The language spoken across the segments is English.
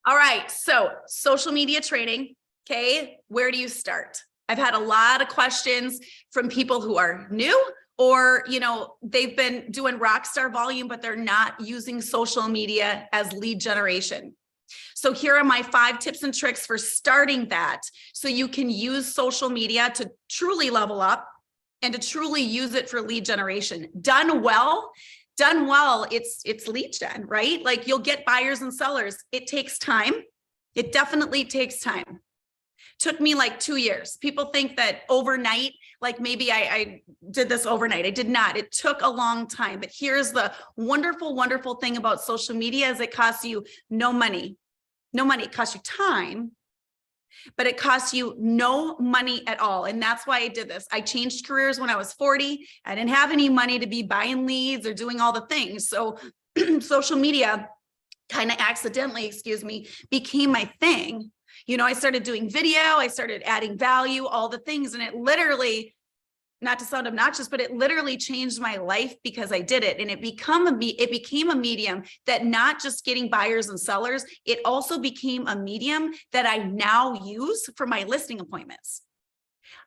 All right. So social media training. Okay. Where do you start? I've had a lot of questions from people who are new or, they've been doing rockstar volume, but they're not using social media as lead generation. So here are my 5 tips and tricks for starting that. So you can use social media to truly level up and to truly use it for lead generation. Done well, it's lead gen, right? Like you'll get buyers and sellers. It takes time. It definitely takes time. Took me like 2 years. People think that overnight, like maybe I did this overnight. I did not. It took a long time. But here's the wonderful, wonderful thing about social media is it costs you no money. No money. It costs you time, but it costs you no money at all. And that's why I did this. I changed careers when I was 40. I didn't have any money to be buying leads or doing all the things. So social media kind of accidentally, became my thing. I started doing video, I started adding value, all the things. And it literally, not to sound obnoxious, but it literally changed my life because I did it. And it became a medium that not just getting buyers and sellers, it also became a medium that I now use for my listing appointments.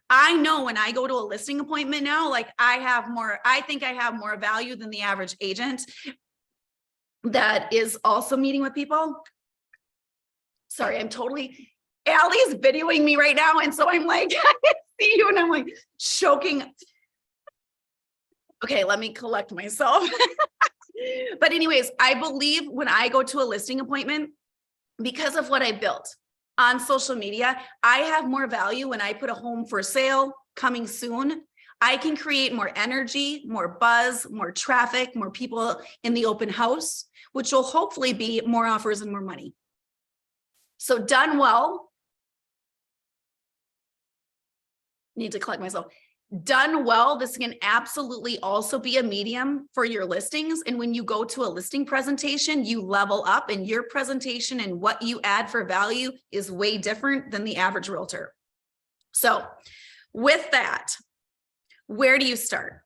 I know when I go to a listing appointment now, like I think I have more value than the average agent that is also meeting with people. Sorry, Allie's videoing me right now. And so I'm like, I see you and I'm like choking. Okay, let me collect myself. But anyways, I believe when I go to a listing appointment, because of what I built on social media, I have more value when I put a home for sale coming soon. I can create more energy, more buzz, more traffic, more people in the open house, which will hopefully be more offers and more money. So done well. Need to collect myself. Done well, this can absolutely also be a medium for your listings. And when you go to a listing presentation, you level up and your presentation and what you add for value is way different than the average realtor. So with that, where do you start?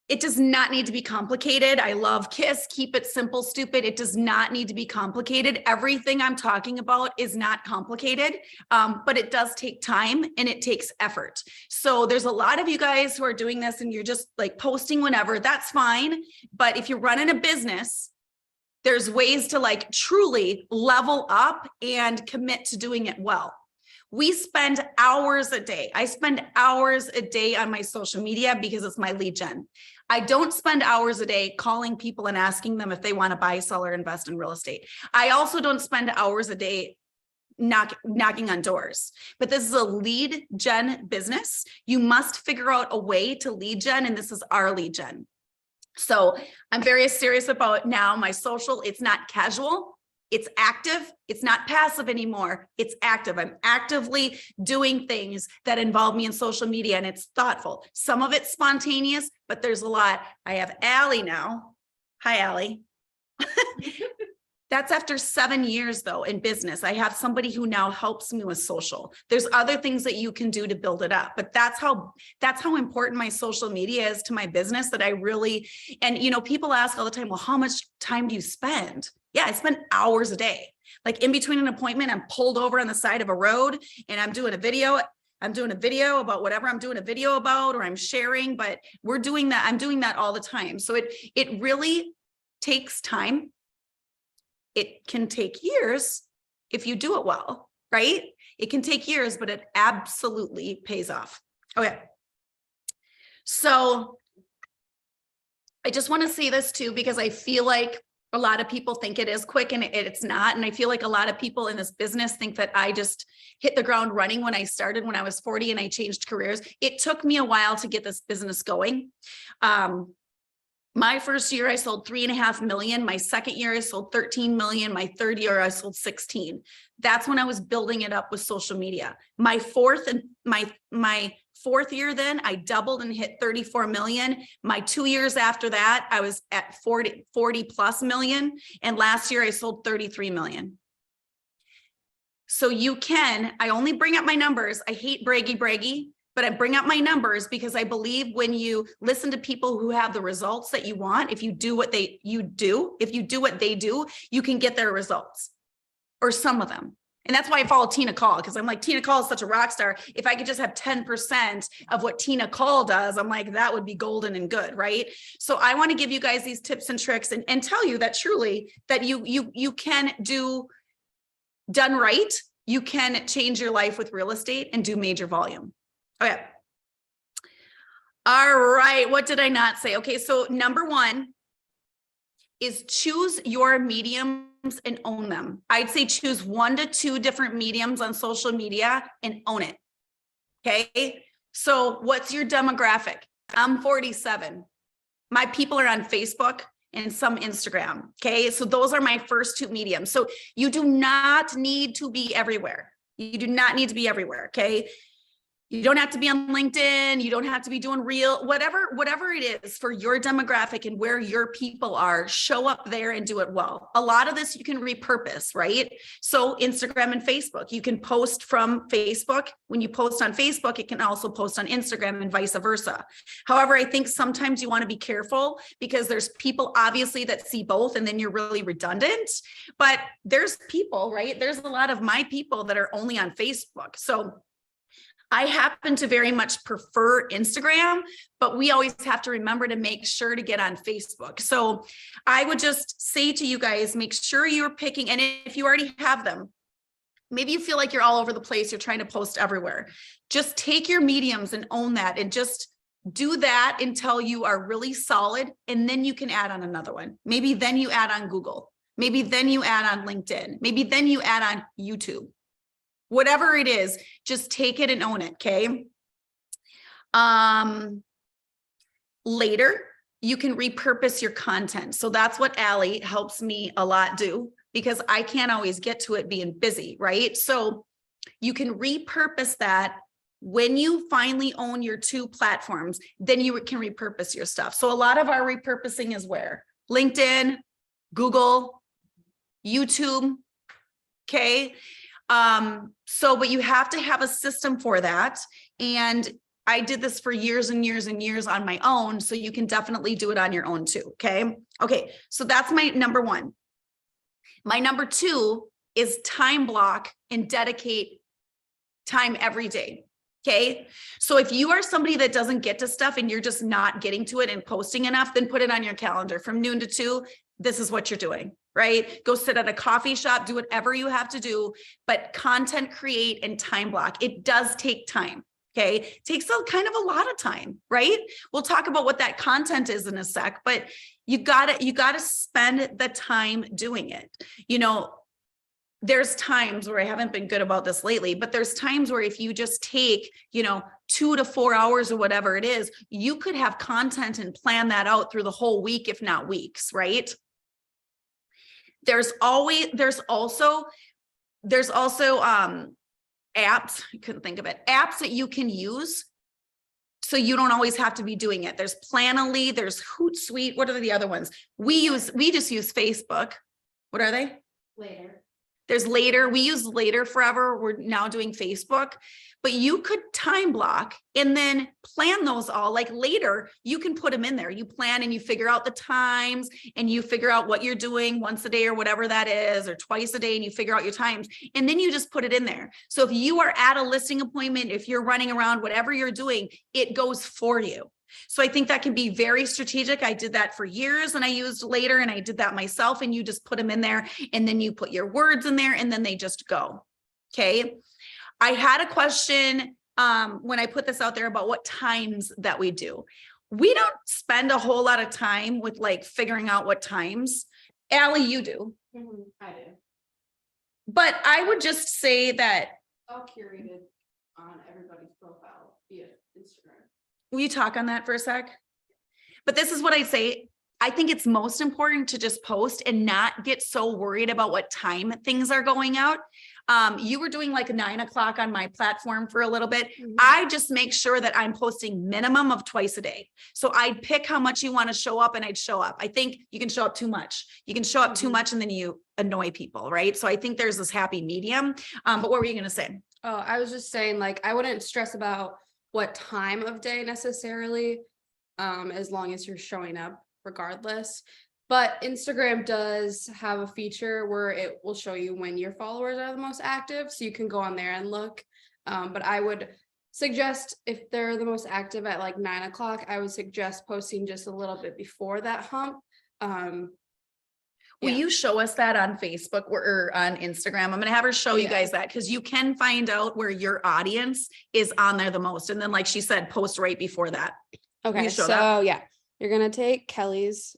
It does not need to be complicated. I love KISS, keep it simple, stupid. It does not need to be complicated. Everything I'm talking about is not complicated, but it does take time and it takes effort. So there's a lot of you guys who are doing this and you're just like posting whenever, that's fine. But if you're running a business, there's ways to like truly level up and commit to doing it well. We spend hours a day. I spend hours a day on my social media because it's my lead gen. I don't spend hours a day calling people and asking them if they want to buy, sell, or invest in real estate. I also don't spend hours a day knocking on doors, but this is a lead gen business. You must figure out a way to lead gen, and this is our lead gen. So I'm very serious about now my social. It's not casual. It's active. It's not passive anymore. It's active. I'm actively doing things that involve me in social media, and it's thoughtful. Some of it's spontaneous, but there's a lot. I have Allie now. Hi, Allie. That's after 7 years though in business. I have somebody who now helps me with social. There's other things that you can do to build it up, but that's how important my social media is to my business that I really, and people ask all the time, well, how much time do you spend? Yeah, I spend hours a day. Like in between an appointment, I'm pulled over on the side of a road and I'm doing a video. I'm doing a video about whatever I'm doing a video about, or I'm sharing, but we're doing that. I'm doing that all the time. So it really takes time. It can take years if you do it well, right? It can take years, but it absolutely pays off. Okay. So I just want to say this too, because I feel like a lot of people think it is quick and it's not. And I feel like a lot of people in this business think that I just hit the ground running when I started when I was 40 and I changed careers. It took me a while to get this business going. My first year, I sold 3.5 million. My second year, I sold 13 million. My third year, I sold 16. That's when I was building it up with social media. My fourth year, then I doubled and hit 34 million. My 2 years after that, I was at 40 plus million. And last year I sold 33 million. So I only bring up my numbers. I hate braggy, but I bring up my numbers because I believe when you listen to people who have the results that you want, if you do what they do, you can get their results, or some of them. And that's why I follow Tina Call, because I'm like, Tina Call is such a rock star. If I could just have 10% of what Tina Call does, I'm like, that would be golden and good, right? So I want to give you guys these tips and tricks and tell you that truly that you can do, done right, you can change your life with real estate and do major volume. Okay. All right. What did I not say? Okay. So number one is choose your mediums and own them. I'd say choose 1 to 2 different mediums on social media and own it. Okay. So what's your demographic? I'm 47. My people are on Facebook and some Instagram. Okay. So those are my first 2 mediums. So you do not need to be everywhere. You do not need to be everywhere. Okay. You don't have to be on LinkedIn. You don't have to be doing whatever it is for your demographic and where your people are, show up there and do it well. A lot of this you can repurpose, right? So Instagram and Facebook, you can post from Facebook. When you post on Facebook, it can also post on Instagram and vice versa. However, I think sometimes you want to be careful because there's people obviously that see both and then you're really redundant, but there's people, right? There's a lot of my people that are only on Facebook. So I happen to very much prefer Instagram, but we always have to remember to make sure to get on Facebook. So I would just say to you guys, make sure you're picking, and if you already have them, maybe you feel like you're all over the place, you're trying to post everywhere. Just take your mediums and own that and just do that until you are really solid. And then you can add on another one. Maybe then you add on Google. Maybe then you add on LinkedIn. Maybe then you add on YouTube. Whatever it is, just take it and own it, okay? Later, you can repurpose your content. So that's what Allie helps me a lot do because I can't always get to it being busy, right? So you can repurpose that when you finally own your 2 platforms, then you can repurpose your stuff. So a lot of our repurposing is where? LinkedIn, Google, YouTube, okay? But you have to have a system for that. And I did this for years and years and years on my own. So you can definitely do it on your own too. Okay. Okay. So that's my number 1. My number 2 is time block and dedicate time every day. Okay. So if you are somebody that doesn't get to stuff and you're just not getting to it and posting enough, then put it on your calendar from noon to 2. This is what you're doing, right? Go sit at a coffee shop, do whatever you have to do, but content create and time block. It does take time. Okay. It takes kind of a lot of time, right? We'll talk about what that content is in a sec, but you gotta spend the time doing it. You know, there's times where I haven't been good about this lately, but there's times where if you just take, 2 to 4 hours or whatever it is, you could have content and plan that out through the whole week, if not weeks, right? There's also apps, I couldn't think of it, apps that you can use so you don't always have to be doing it. There's Planoly, there's Hootsuite. What are the other ones? We just use Facebook. What are they? Later. There's Later. We use Later forever. We're now doing Facebook, but you could time block and then plan those all. Like Later, you can put them in there. You plan and you figure out the times and you figure out what you're doing once a day or whatever that is, or twice a day, and you figure out your times. And then you just put it in there. So if you are at a listing appointment, if you're running around, whatever you're doing, it goes for you. So I think that can be very strategic. I did that for years and I used Later and I did that myself, and you just put them in there and then you put your words in there and then they just go. Okay. I had a question when I put this out there about what times that we do. We don't spend a whole lot of time with like figuring out what times. Allie, you do. Mm-hmm, I do. But I would just say that. All curated on everybody's profile via Instagram. Will you talk on that for a sec? But this is what I say. I think it's most important to just post and not get so worried about what time things are going out. You were doing like 9 o'clock on my platform for a little bit. Mm-hmm. I just make sure that I'm posting minimum of twice a day. So I'd pick how much you want to show up and I'd show up. I think you can show up too much. You can show up too much and then you annoy people, right? So I think there's this happy medium. But what were you going to say? Oh, I was just saying, like, I wouldn't stress about what time of day necessarily, as long as you're showing up regardless. But Instagram does have a feature where it will show you when your followers are the most active, so you can go on there and look. But I would suggest if they're the most active at like 9 o'clock, I would suggest posting just a little bit before that hump. Will Yeah. you show us that on Facebook or on Instagram? I'm going to have her show you Yeah. guys that, because you can find out where your audience is on there the most. And then, like she said, post right before that. Okay, you show so that? yeah, you're gonna take Kelly's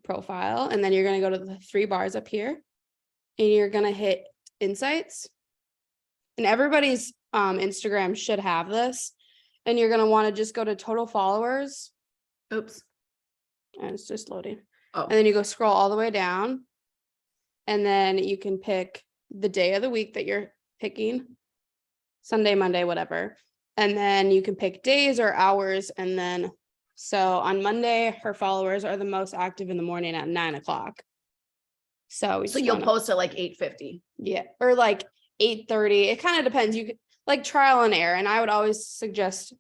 profile, and then you're gonna go to the 3 bars up here, and you're gonna hit insights. And everybody's Instagram should have this. And you're gonna want to just go to total followers, Oops. and it's just loading. Oh, And then you go scroll all the way down, and then you can pick the day of the week that you're picking, Sunday, Monday, whatever. And then you can pick days or hours. And then, so on Monday, her followers are the most active in the morning at 9 o'clock. So we so just you'll wanna- post at like 8:50. yeah, or like 8:30. It kind of depends. You could like trial and error. And I would always suggest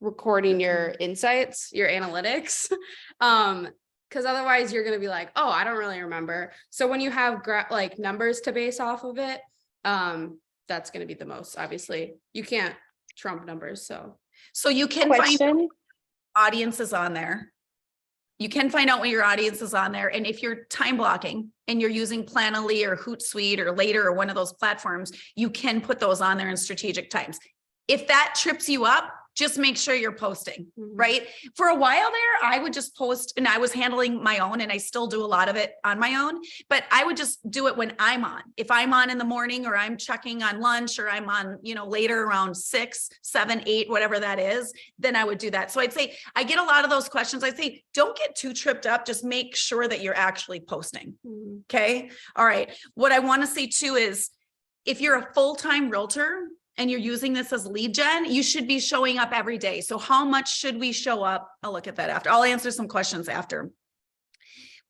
recording your insights, your analytics. Because otherwise you're gonna be like, oh, I don't really remember. So when you have like numbers to base off of it, that's gonna be the most, obviously. You can't trump numbers. So you can find Question. audiences on there. You can find out when your audience is on there. And if you're time blocking and you're using Planoly or Hootsuite or Later or one of those platforms, you can put those on there in strategic times. If that trips you up, just make sure you're posting, right? For a while there, I would just post, and I was handling my own, and I still do a lot of it on my own, but I would just do it when I'm on. If I'm on in the morning, or I'm checking on lunch, or I'm on, later around 6, 7, 8, whatever that is, then I would do that. So I'd say, I get a lot of those questions. I'd say, don't get too tripped up. Just make sure that you're actually posting. Okay. All right. What I want to say too is, if you're a full-time realtor and you're using this as lead gen, you should be showing up every day. So how much should we show up? I'll look at that after. I'll answer some questions after.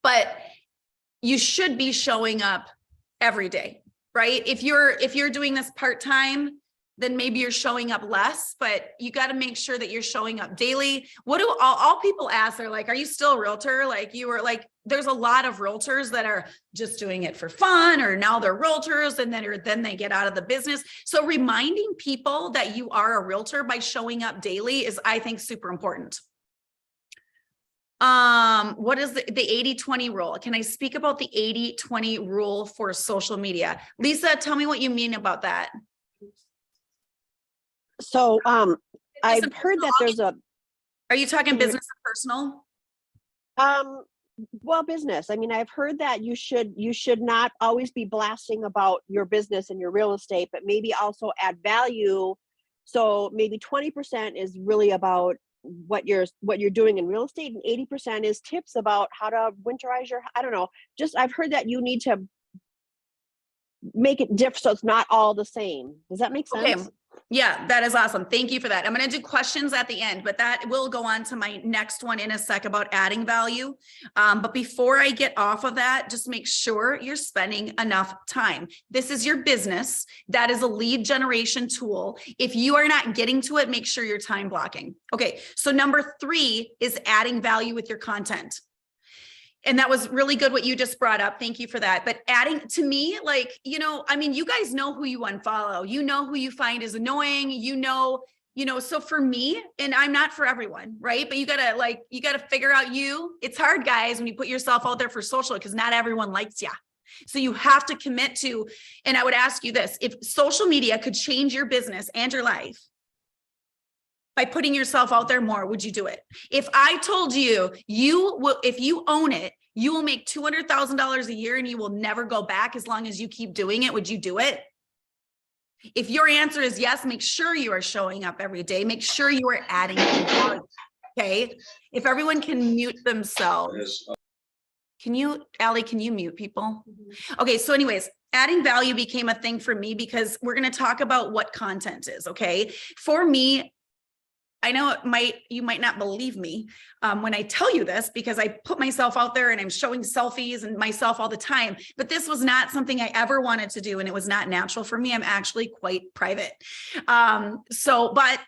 But you should be showing up every day, right? If you're doing this part-time, then maybe you're showing up less, but you got to make sure that you're showing up daily. What do all people ask? They're like, are you still a realtor? Like, you were like, there's a lot of realtors that are just doing it for fun, or now they're realtors and then they get out of the business. So reminding people that you are a realtor by showing up daily is, I think, super important. What is the 80-20 rule? Can I speak about the 80-20 rule for social media? Lisa, tell me what you mean about that. So Business I've and heard that personal? there's Are you talking Can you- business and personal? well, business. I mean, I've heard that you should not always be blasting about your business and your real estate, but maybe also add value. So maybe 20% is really about what you're doing in real estate, and 80% is tips about how to winterize your, I don't know. Just I've heard that you need to make it different so it's not all the same. Does that make sense? Okay. Yeah, that is awesome. Thank you for that. I'm going to do questions at the end, but that will go on to my next one in a sec about adding value. But before I get off of that, just make sure you're spending enough time. This is your business. That is a lead generation tool. If you are not getting to it, make sure you're time blocking. Okay. So number 3 is adding value with your content. And that was really good what you just brought up. Thank you for that. But adding, to me, like, I mean, you guys know who you unfollow, who you find is annoying, so for me, and I'm not for everyone, right? But you gotta figure out it's hard, guys, when you put yourself out there for social, because not everyone likes you. So you have to commit to, and I would ask you this, if social media could change your business and your life by putting yourself out there more, would you do it? If I told you, if you own it, you will make $200,000 a year and you will never go back as long as you keep doing it, would you do it? If your answer is yes, make sure you are showing up every day. Make sure you are adding value. Okay. If everyone can mute themselves. Allie, can you mute people? Okay. So anyways, adding value became a thing for me because we're going to talk about what content is. Okay. For me, I know you might not believe me when I tell you this, because I put myself out there and I'm showing selfies and myself all the time, but this was not something I ever wanted to do. And it was not natural for me. I'm actually quite private. But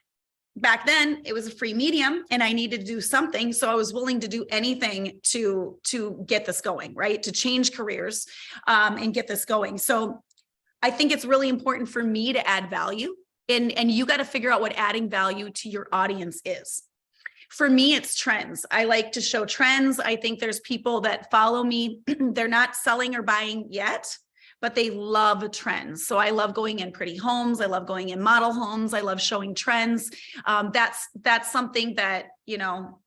back then it was a free medium and I needed to do something. So I was willing to do anything to get this going, right? To change careers and get this going. So I think it's really important for me to add value, and you got to figure out what adding value to your audience is. For me, it's trends. I like to show trends. I think there's people that follow me. They're not selling or buying yet, but they love trends. So I love going in pretty homes. I love going in model homes. I love showing trends. That's something that, you know,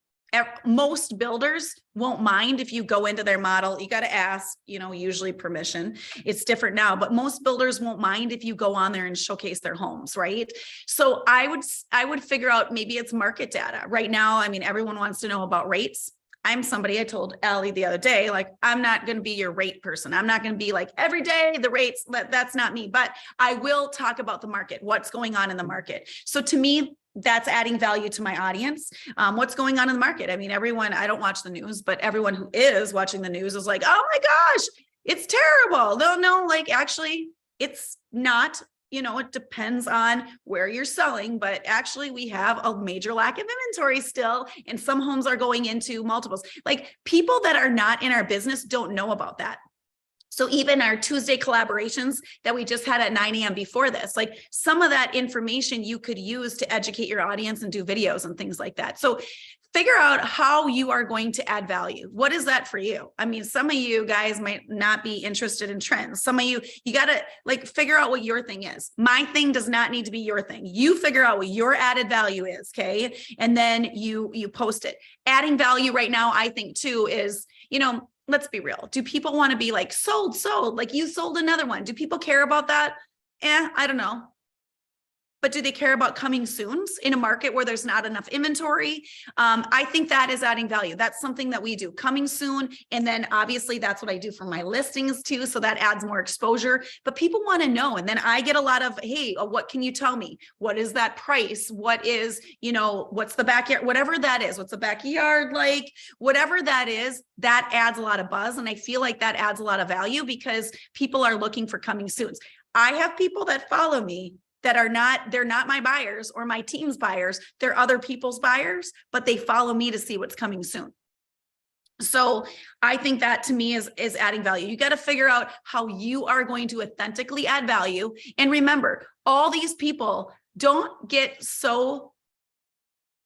most builders won't mind if you go into their model. You got to ask, you know, usually permission. It's different now, but most builders won't mind if you go on there and showcase their homes, right? So I would figure out, maybe it's market data. Right now, I mean, everyone wants to know about rates. I'm somebody, I told Allie the other day, like, I'm not going to be your rate person. I'm not going to be like every day the rates, that's not me, but I will talk about the market, what's going on in the market. So to me, that's adding value to my audience. What's going on in the market? I mean, everyone, I don't watch the news, but everyone who is watching the news is like, oh my gosh, it's terrible. No, like actually it's not, you know, it depends on where you're selling, but actually we have a major lack of inventory still. And some homes are going into multiples. Like, people that are not in our business don't know about that. So even our Tuesday collaborations that we just had at 9 a.m. before this, like, some of that information you could use to educate your audience and do videos and things like that. So figure out how you are going to add value. What is that for you? I mean, some of you guys might not be interested in trends. Some of you got to like figure out what your thing is. My thing does not need to be your thing. You figure out what your added value is, okay? And then you post it. Adding value right now, I think too, is, you know, let's be real. Do people want to be like sold, like you sold another one? Do people care about that? I don't know. But do they care about coming soons in a market where there's not enough inventory? I think that is adding value. That's something that we do, coming soon. And then obviously that's what I do for my listings too. So that adds more exposure, but people want to know. And then I get a lot of, hey, what can you tell me? What is that price? What is, you know, what's the backyard, whatever that is, what's the backyard like, whatever that is, that adds a lot of buzz. And I feel like that adds a lot of value because people are looking for coming soons. I have people that follow me that are not, they're not my buyers or my team's buyers. They're other people's buyers, but they follow me to see what's coming soon. So I think that to me is adding value. You got to figure out how you are going to authentically add value. And remember, all these people, don't get so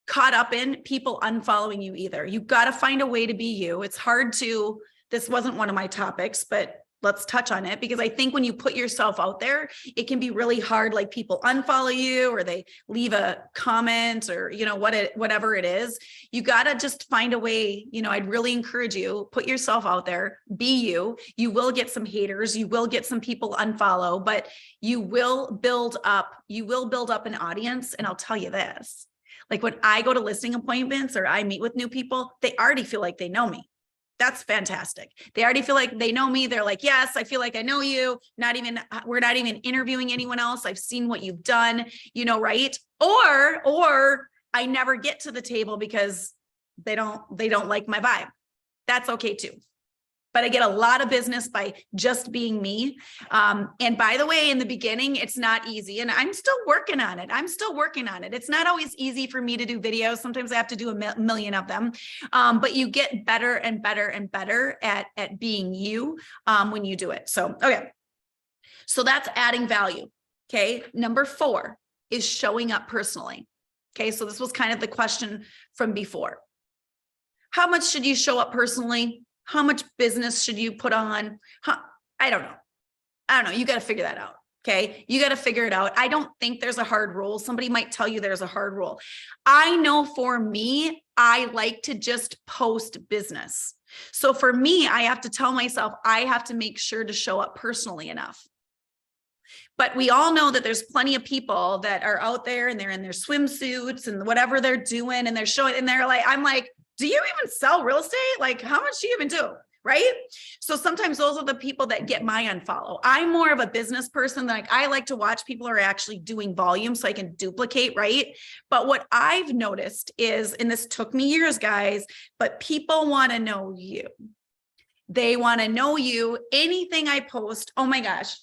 caught up in people unfollowing you either. You got to find a way to be you. It's hard to, this wasn't one of my topics, but let's touch on it, because I think when you put yourself out there, it can be really hard. Like, people unfollow you or they leave a comment or, you know, whatever it is, you got to just find a way. You know, I'd really encourage you, put yourself out there, be you. You will get some haters. You will get some people unfollow, but you will build up an audience. And I'll tell you this, like, when I go to listing appointments or I meet with new people, they already feel like they know me. That's fantastic. They already feel like they know me. They're like, yes, I feel like I know you. We're not even interviewing anyone else. I've seen what you've done, you know, right? Or I never get to the table because they don't like my vibe. That's okay too. But I get a lot of business by just being me. And by the way, in the beginning, it's not easy. And I'm still working on it. It's not always easy for me to do videos. Sometimes I have to do a million of them. But you get better and better and better at being you when you do it. So, okay. So that's adding value. Okay. Number 4 is showing up personally. Okay. So this was kind of the question from before. How much should you show up personally? How much business should you put on? I don't know. You got to figure that out. Okay. You got to figure it out. I don't think there's a hard rule. Somebody might tell you there's a hard rule. I know for me, I like to just post business. So for me, I have to tell myself, I have to make sure to show up personally enough. But we all know that there's plenty of people that are out there and they're in their swimsuits and whatever they're doing, and they're showing, and they're like, I'm like, do you even sell real estate? Like, how much do you even do? Right? So sometimes those are the people that get my unfollow. I'm more of a business person. Like, I like to watch people who are actually doing volume so I can duplicate, right? But what I've noticed is, and this took me years, guys, but people want to know you. They want to know you. Anything I post, oh my gosh,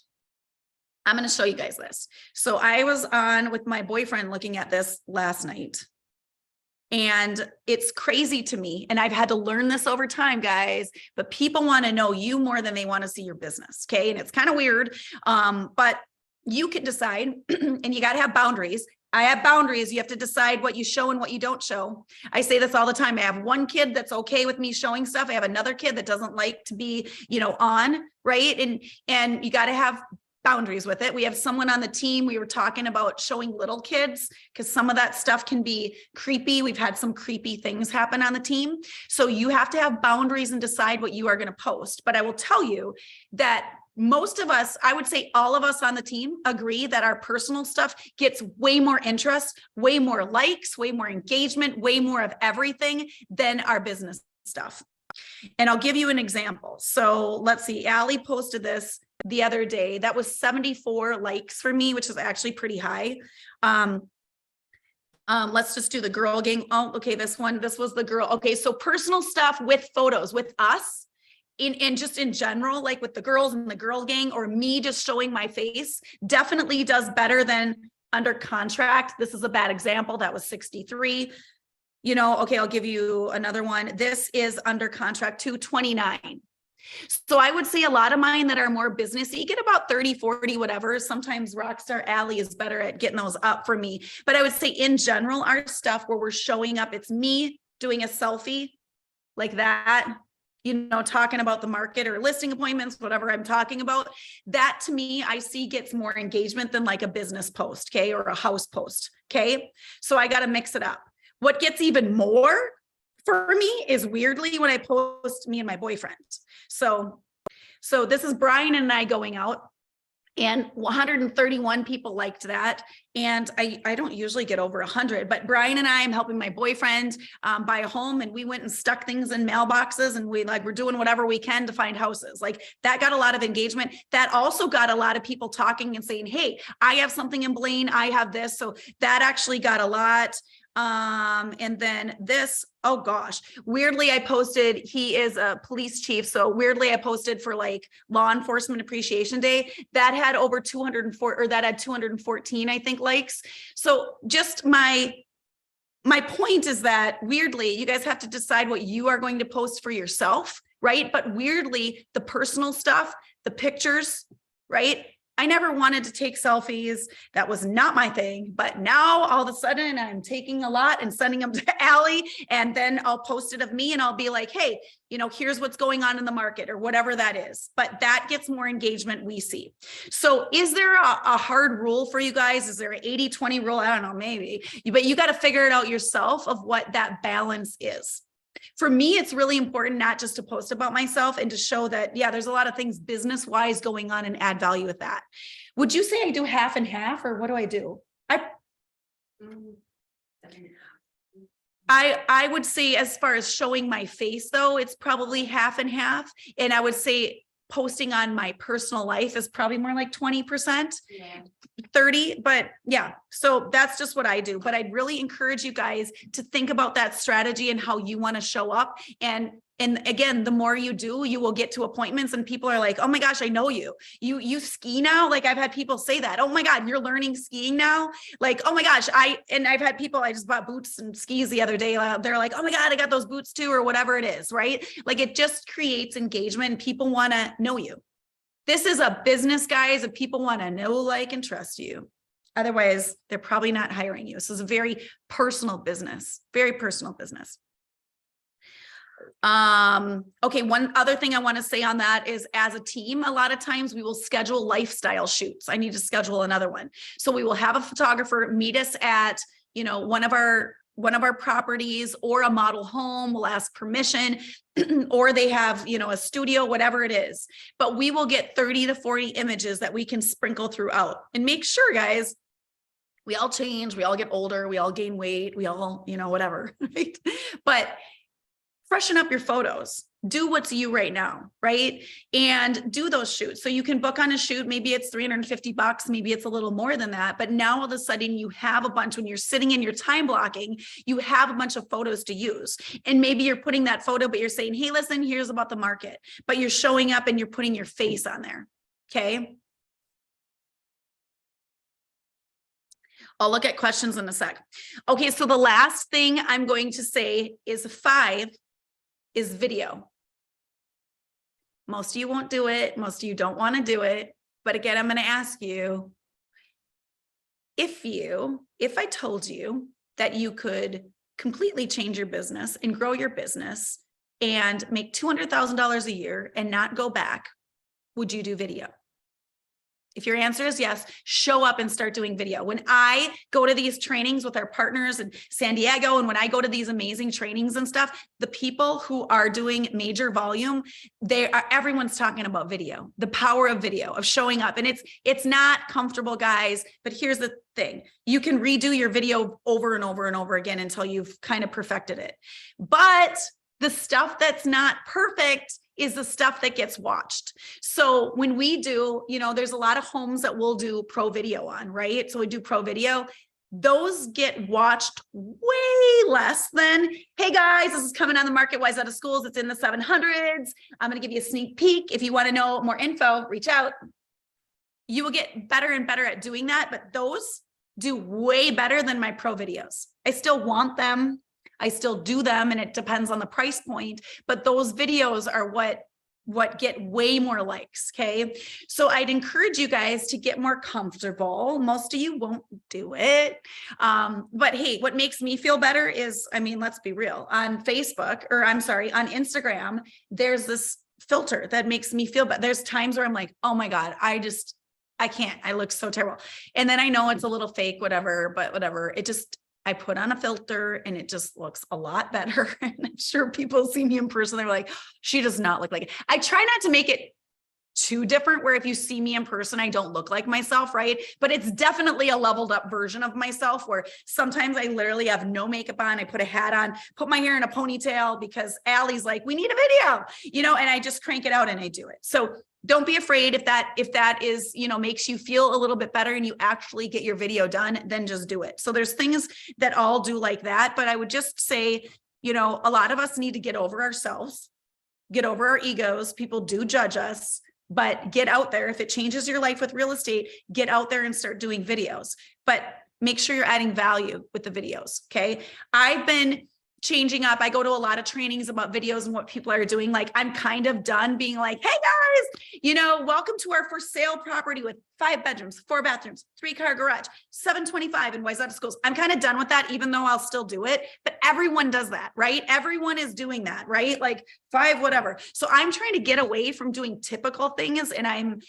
I'm going to show you guys this. So I was on with my boyfriend looking at this last night. And it's crazy to me. And I've had to learn this over time, guys, but people want to know you more than they want to see your business. Okay. And it's kind of weird. But you can decide and you got to have boundaries. I have boundaries. You have to decide what you show and what you don't show. I say this all the time. I have one kid that's okay with me showing stuff. I have another kid that doesn't like to be, on, right? And you got to have boundaries with it. We have someone on the team. We were talking about showing little kids because some of that stuff can be creepy. We've had some creepy things happen on the team. So you have to have boundaries and decide what you are going to post. But I will tell you that most of us, I would say all of us on the team agree that our personal stuff gets way more interest, way more likes, way more engagement, way more of everything than our business stuff. And I'll give you an example. So let's see, Allie posted this the other day. That was 74 likes for me, which is actually pretty high. Let's just do the girl gang. Oh, okay. This was the girl. Okay. So personal stuff with photos with us in just in general, like with the girls and the girl gang or me just showing my face definitely does better than under contract. This is a bad example. That was 63. Okay, I'll give you another one. This is under contract 229. So I would say a lot of mine that are more businessy, you get about 30, 40, whatever. Sometimes Rockstar Alley is better at getting those up for me. But I would say in general, our stuff where we're showing up, it's me doing a selfie like that, talking about the market or listing appointments, whatever I'm talking about. That to me, I see gets more engagement than like a business post, okay, or a house post, okay? So I got to mix it up. What gets even more for me is weirdly when I post me and my boyfriend. So this is Brian and I going out and 131 people liked that. And I don't usually get over 100, but Brian and I am helping my boyfriend buy a home and we went and stuck things in mailboxes and we're doing whatever we can to find houses. Like that got a lot of engagement. That also got a lot of people talking and saying, hey, I have something in Blaine. I have this. So that actually got a lot. And then this, oh gosh, weirdly, I posted, he is a police chief. So weirdly, I posted for like Law Enforcement Appreciation Day that had over 204, or that had 214, I think, likes. So just my point is that weirdly, you guys have to decide what you are going to post for yourself, right? But weirdly, the personal stuff, the pictures, right? I never wanted to take selfies. That was not my thing. But now all of a sudden I'm taking a lot and sending them to Allie. And then I'll post it of me and I'll be like, hey, here's what's going on in the market or whatever that is. But that gets more engagement we see. So is there a hard rule for you guys? Is there an 80-20 rule? I don't know, maybe. But you got to figure it out yourself of what that balance is. For me, it's really important not just to post about myself and to show that, yeah, there's a lot of things business-wise going on and add value with that. Would you say I do half and half, or what do I do? I would say as far as showing my face, though, it's probably half and half. And I would say posting on my personal life is probably more like 20%. Yeah. 30, but yeah, so that's just what I do. But I'd really encourage you guys to think about that strategy and how you want to show up. And again, the more you do, you will get to appointments and people are like, oh my gosh, I know you. You ski now? Like I've had people say that, oh my God, you're learning skiing now? Like, oh my gosh, I've had people, I just bought boots and skis the other day. They're like, oh my God, I got those boots too, or whatever it is, right? Like it just creates engagement and people want to know you. This is a business, guys, and people want to know, like, and trust you. Otherwise, they're probably not hiring you. This is a very personal business, very personal business. Okay, one other thing I want to say on that is as a team, a lot of times we will schedule lifestyle shoots. I need to schedule another one. So we will have a photographer meet us at, one of our properties or a model home. We'll ask permission or they have, a studio, whatever it is, but we will get 30 to 40 images that we can sprinkle throughout and make sure, guys, we all change, we all get older, we all gain weight, we all, whatever, right? But freshen up your photos. Do what's you right now, right? And do those shoots. So you can book on a shoot. Maybe it's $350. Maybe it's a little more than that. But now all of a sudden you have a bunch, when you're sitting in your time blocking, you have a bunch of photos to use. And maybe you're putting that photo, but you're saying, hey, listen, here's about the market. But you're showing up and you're putting your face on there. Okay. I'll look at questions in a sec. Okay, so the last thing I'm going to say is 5 is video. Most of you won't do it. Most of you don't want to do it. But again, I'm going to ask you, if I told you that you could completely change your business and grow your business and make $200,000 a year and not go back, would you do video? If your answer is yes, show up and start doing video. When I go to these trainings with our partners in San Diego, and when I go to these amazing trainings and stuff, the people who are doing major volume, everyone's talking about video, the power of video, of showing up. And it's not comfortable, guys, but here's the thing. You can redo your video over and over and over again until you've kind of perfected it. But the stuff that's not perfect is the stuff that gets watched. So when we do, there's a lot of homes that we'll do pro video on, right? So we do pro video. Those get watched way less than, hey guys, this is coming on the market Wise Out of Schools. It's in the 700s. I'm going to give you a sneak peek. If you want to know more info, reach out. You will get better and better at doing that, but those do way better than my pro videos. I still want them. I still do them, and it depends on the price point, but those videos are what get way more likes. Okay. So I'd encourage you guys to get more comfortable. Most of you won't do it. But hey, what makes me feel better is, let's be real, on Facebook, on Instagram, there's this filter that makes me feel better. There's times where I'm like, oh my God, I can't, I look so terrible. And then I know it's a little fake, whatever, but whatever. I put on a filter and it just looks a lot better. And I'm sure people see me in person. They're like, she does not look like it. I try not to make it too different where if you see me in person, I don't look like myself, right? But it's definitely a leveled up version of myself where sometimes I literally have no makeup on. I put a hat on, put my hair in a ponytail because Allie's like, we need a video, and I just crank it out and I do it. So don't be afraid if that is, makes you feel a little bit better and you actually get your video done, then just do it. So there's things that all do like that, but I would just say, a lot of us need to get over ourselves, get over our egos. People do judge us, but get out there. If it changes your life with real estate, get out there and start doing videos, but make sure you're adding value with the videos. Okay. I've been changing up. I go to a lot of trainings about videos and what people are doing. Like I'm kind of done being like, hey guys, welcome to our for sale property with 5 bedrooms, 4 bathrooms, 3-car garage, 725 in Wise Out of Schools. I'm kind of done with that, even though I'll still do it, but everyone does that, right? Everyone is doing that, right? Like 5, whatever. So I'm trying to get away from doing typical things. And I'm,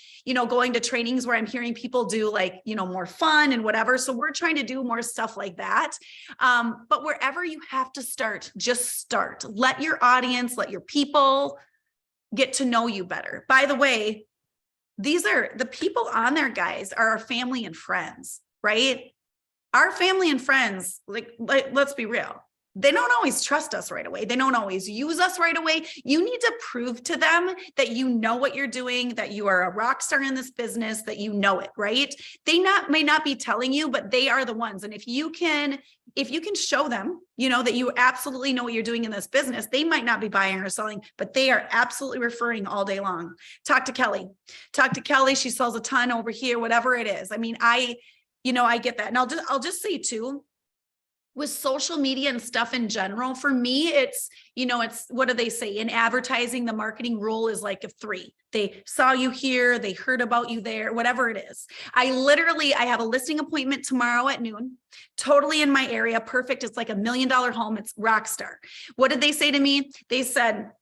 going to trainings where I'm hearing people do like, more fun and whatever. So we're trying to do more stuff like that. But wherever you have to start, just start. Let your audience, let your people get to know you better. By the way, these are the people on there, guys, are our family and friends, right? Our family and friends, like let's be real. They don't always trust us right away. They don't always use us right away. You need to prove to them that you know what you're doing, that you are a rock star in this business, that you know it, right? They may not be telling you, but they are the ones. And if you can show them, that you absolutely know what you're doing in this business, they might not be buying or selling, but they are absolutely referring all day long. Talk to Kelly. She sells a ton over here, whatever it is. I get that. And I'll just say too, with social media and stuff in general, for me, it's what do they say? In advertising, the marketing rule is like a 3. They saw you here, they heard about you there, whatever it is. I have a listing appointment tomorrow at noon, totally in my area. Perfect. It's like $1 million home. It's rock star. What did they say to me? They said,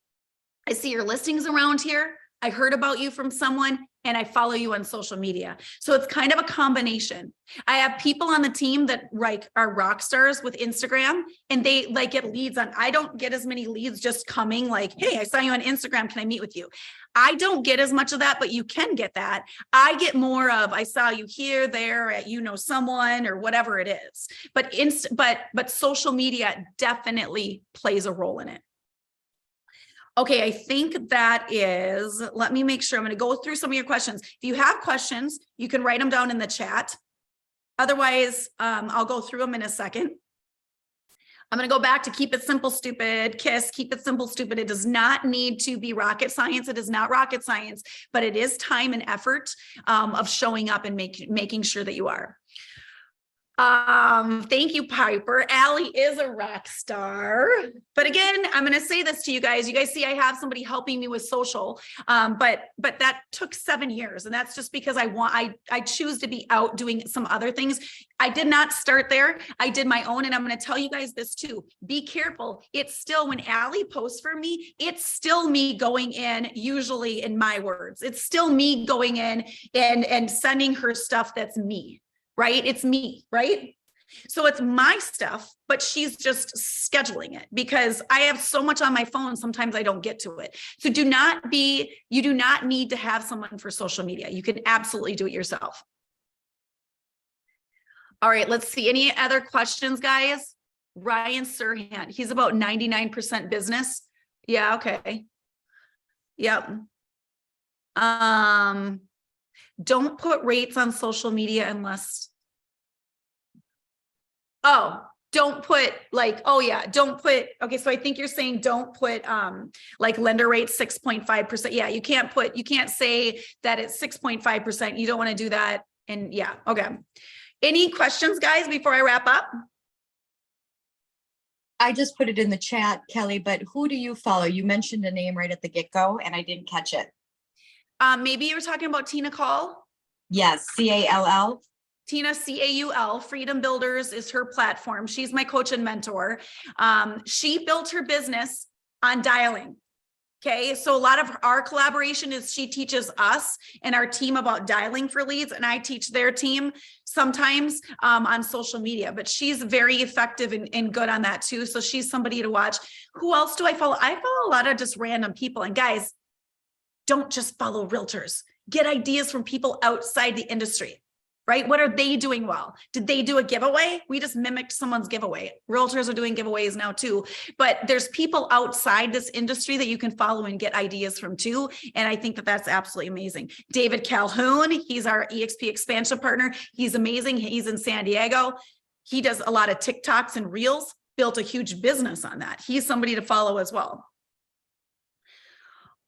I see your listings around here. I heard about you from someone and I follow you on social media. So it's kind of a combination. I have people on the team that are rock stars with Instagram and they get leads on. I don't get as many leads just coming like, hey, I saw you on Instagram. Can I meet with you? I don't get as much of that, but you can get that. I get more of, I saw you here, there, at someone or whatever it is. But social media definitely plays a role in it. Okay, I think that is, let me make sure. I'm going to go through some of your questions. If you have questions, you can write them down in the chat. Otherwise, I'll go through them in a second. I'm going to go back to keep it simple, stupid. KISS, keep it simple, stupid. It does not need to be rocket science. It is not rocket science, but it is time and effort of showing up and making sure that you are. Thank you, Piper. Allie is a rock star. But again, I'm going to say this to you guys. You guys see, I have somebody helping me with social. But that took 7 years. And that's just because I choose to be out doing some other things. I did not start there. I did my own. And I'm going to tell you guys this too. Be careful. It's still, when Allie posts for me, it's still me going in, usually in my words, it's still me going in and sending her stuff that's me. Right? It's me, right? So it's my stuff, but she's just scheduling it because I have so much on my phone. Sometimes I don't get to it. So you do not need to have someone for social media. You can absolutely do it yourself. All right, let's see. Any other questions, guys? Ryan Serhant, he's about 99% business. Yeah, okay. Yep. Don't put rates on social media unless, don't put like, don't put, okay. So I think you're saying don't put like lender rate 6.5%. Yeah, you can't say that it's 6.5%. You don't want to do that. And yeah, okay. Any questions, guys, before I wrap up? I just put it in the chat, Kelly, but who do you follow? You mentioned a name right at the get-go and I didn't catch it. Maybe you were talking about Tina Call. Yes, C-A-L-L. Tina, C-A-U-L, Freedom Builders is her platform. She's my coach and mentor. She built her business on dialing. Okay. So a lot of our collaboration is she teaches us and our team about dialing for leads, and I teach their team sometimes on social media, but she's very effective and good on that too. So she's somebody to watch. Who else do I follow? I follow a lot of just random people. And guys, don't just follow realtors. Get ideas from people outside the industry, right? What are they doing well? Did they do a giveaway? We just mimicked someone's giveaway. Realtors are doing giveaways now too, but there's people outside this industry that you can follow and get ideas from too. And I think that that's absolutely amazing. David Calhoun, he's our EXP expansion partner. He's amazing. He's in San Diego. He does a lot of TikToks and Reels, built a huge business on that. He's somebody to follow as well.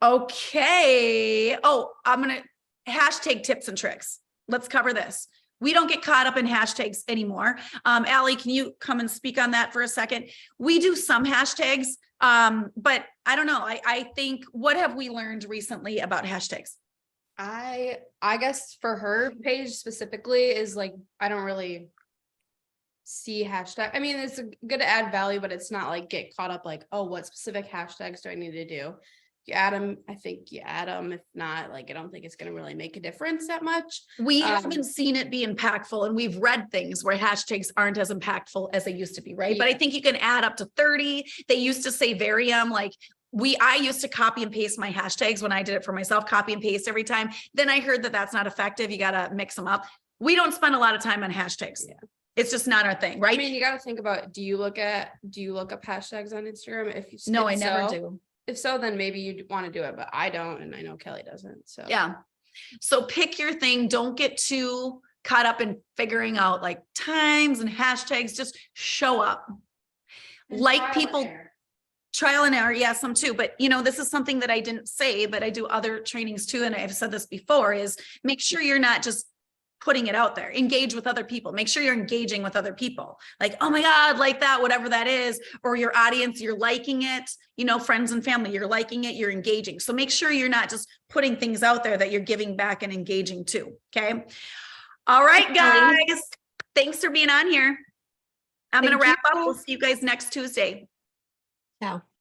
Okay. Oh, I'm going to hashtag tips and tricks. Let's cover this. We don't get caught up in hashtags anymore. Allie, can you come and speak on that for a second? We do some hashtags, but I don't know. I think, what have we learned recently about hashtags? I guess for her page specifically is like, I don't really see hashtag. I mean, it's good to add value, but it's not like get caught up like, oh, what specific hashtags do I need to do? You add them, I think you add them. If not, like, I don't think it's going to really make a difference that much. We haven't seen it be impactful, and we've read things where hashtags aren't as impactful as they used to be, right? Yeah. But I think you can add up to 30. They used to say vary them, like I used to copy and paste my hashtags when I did it for myself, copy and paste every time. Then I heard that that's not effective. You got to mix them up. We don't spend a lot of time on hashtags. Yeah. It's just not our thing, right? I mean, you got to think about, do you look up hashtags on Instagram? No, I never do. If so, then maybe you'd want to do it, but I don't, and I know Kelly doesn't. So yeah. So pick your thing. Don't get too caught up in figuring out like times and hashtags. Just show up. And Like trial and people, error. trial and error. Yeah, some too. But this is something that I didn't say, but I do other trainings too. And I've said this before, is make sure you're not just putting it out there. Engage with other people. Make sure you're engaging with other people. Like, oh my God, like that, whatever that is, or your audience, you're liking it, friends and family, you're liking it, you're engaging. So make sure you're not just putting things out there that you're giving back and engaging too. Okay. All right, guys. Thanks for being on here. I'm going to wrap up. We'll see you guys next Tuesday. Ciao.